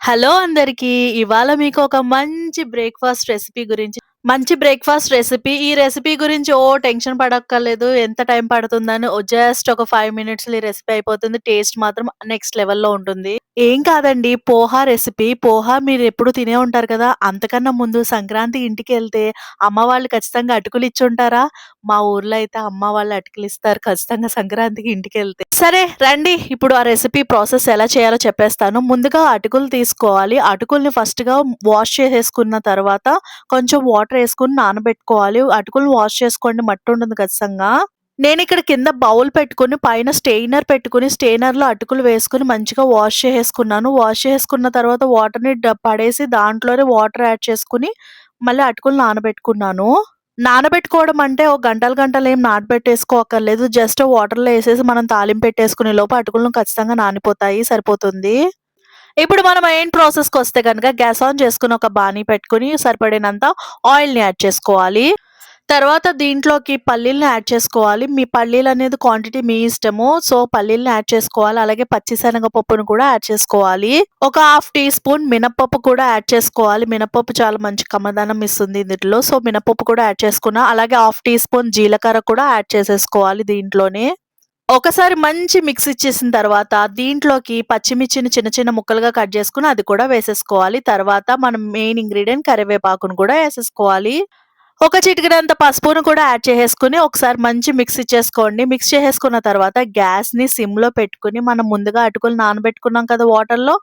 Hello అందరికీ. ఇవాళ మీకు ఒక మంచి బ్రేక్‌ఫాస్ట్ రెసిపీ. ఈ రెసిపీ గురించి టెన్షన్ పడక్కర్లేదు. ఎంత టైం పడుతుందని జస్ట్ ఒక 5 మినిట్స్‌లో ఈ రెసిపీ అయిపోతుంది. టేస్ట్ మాత్రం నెక్స్ట్ లెవెల్‌లో ఉంటుంది. ఏం కాదండి, పోహా రెసిపీ. పోహా మీరెప్పుడు తినే ఉంటారు కదా! అంతకన్నా ముందు సంక్రాంతి ఇంటికెళ్తే అమ్మ వాళ్ళు ఖచ్చితంగా అటుకులు ఇచ్చుంటారా? మా ఊర్లో అయితే అమ్మ వాళ్ళు అటుకులిస్తారు ఖచ్చితంగా సంక్రాంతికి ఇంటికెళ్తే. సరే రండి, ఇప్పుడు ఆ రెసిపీ ప్రాసెస్ ఎలా చేయాలో చెప్పేస్తాను. ముందుగా అటుకులు తీసుకోవాలి. అటుకుల్ని ఫస్ట్‌గా వాష్ చేసేసుకున్న తర్వాత కొంచెం వాటరేసుకొని నానబెట్టుకోవాలి. అటుకులను వాష్ చేసుకోండి, మట్టుంటుంది ఖచ్చితంగా. నేనిక్కడ కింద బౌల్ పెట్టుకొని, పైన స్టెయినర్ పెట్టుకొని, స్టెయినర్‌లో అటుకులు వేసుకొని మంచిగా వాష్ చేసేసుకున్నాను. వాష్ చేసుకున్న తర్వాత వాటర్‌ని పడేసి దాంట్లోనే వాటర్ యాడ్ చేసుకొని, మళ్ళీ అటుకులు నానబెట్టుకున్నాను. నానబెట్టుకోవడం అంటే ఓ గంటలు గంటలేం నానబెట్టేసుకోక్కర్లేదు. జస్ట్ వాటర్‌లో ఏసేసి మనం తాలింపెట్టేసుకునే లోపు అటుకులు ఖచ్చితంగా నానిపోతాయి. సరిపోతుంది. ఇప్పుడు మనం మెయిన్ ప్రాసెస్‌కొస్తే గనక గ్యాస్ ఆన్ చేసుకొని ఒక బాణీ పెట్టుకొని సరిపడినంత ఆయిల్‌ని యాడ్ చేసుకోవాలి. తర్వాత దీంట్లోకి పల్లీలను యాడ్ చేసుకోవాలి. మీ పల్లీలనేది క్వాంటిటీ మీ ఇష్టము. సో, పల్లీలని యాడ్ చేసుకోవాలి. అలాగే పచ్చిశనగపప్పును కూడా యాడ్ చేసుకోవాలి. ఒక హాఫ్ టీ స్పూన్ మినపప్పు కూడా యాడ్ చేసుకోవాలి. మినపప్పు చాలా మంచి కమ్మదనం ఇస్తుంది దీంట్లో. సో, మినపప్పు కూడా యాడ్ చేసుకున్నా. అలాగే హాఫ్ టీ స్పూన్ జీలకర్ర కూడా యాడ్ చేసేసుకోవాలి దీంట్లోనే. ఒకసారి మంచి మిక్స్ ఇచ్చేసిన తర్వాత దీంట్లోకి పచ్చిమిర్చిని చిన్న చిన్న ముక్కలుగా కట్ చేసుకొని అది కూడా వేసేసుకోవాలి. తర్వాత మనం మెయిన్ ఇంగ్రీడియెంట్ కరివేపాకును కూడా ఏసేసుకోవాలి. ఒక చిటికెడంత పసుపును కూడా యాడ్ చేసేసుకొని ఒకసారి మంచి మిక్స్ ఇచ్చేసుకోండి. మిక్స్ చేసేసుకున్న తర్వాత గ్యాస్‌ని సిమ్‌లో పెట్టుకొని మనం ముందుగా అటుకులు నానబెట్టుకున్నాం కదా వాటర్‌లో,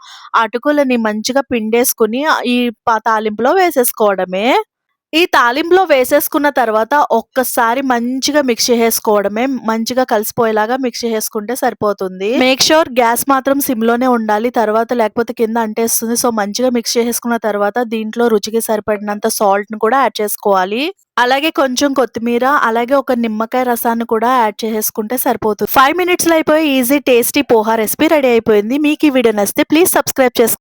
అటుకులని మంచిగా పిండేసుకొని ఈ తాలింపులో వేసేసుకోవడమే. ఈ తాలింపులో వేసేసుకున్న తర్వాత ఒక్కసారి మంచిగా మిక్స్ చేసేసుకోవడమే. మంచిగా కలిసిపోయేలాగా మిక్స్ చేసేసుకుంటే సరిపోతుంది. మేక్ ష్యూర్ గ్యాస్ మాత్రం సిమ్‌లోనే ఉండాలి. తర్వాత లేకపోతే కింద అంటేస్తుంది. సో, మంచిగా మిక్స్ చేసేసుకున్న తర్వాత దీంట్లో రుచికి సరిపడినంత సాల్ట్‌ని కూడా యాడ్ చేసుకోవాలి. అలాగే కొంచెం కొత్తిమీర, అలాగే ఒక నిమ్మకాయ రసాన్ని కూడా యాడ్ చేసేసుకుంటే సరిపోతుంది. 5 మినిట్స్‌లో అయిపోయి easy tasty poha recipe ready అయిపోయింది. మీకు ఈ వీడియో నచ్చితే ప్లీజ్ సబ్స్క్రైబ్ చేసుకోండి.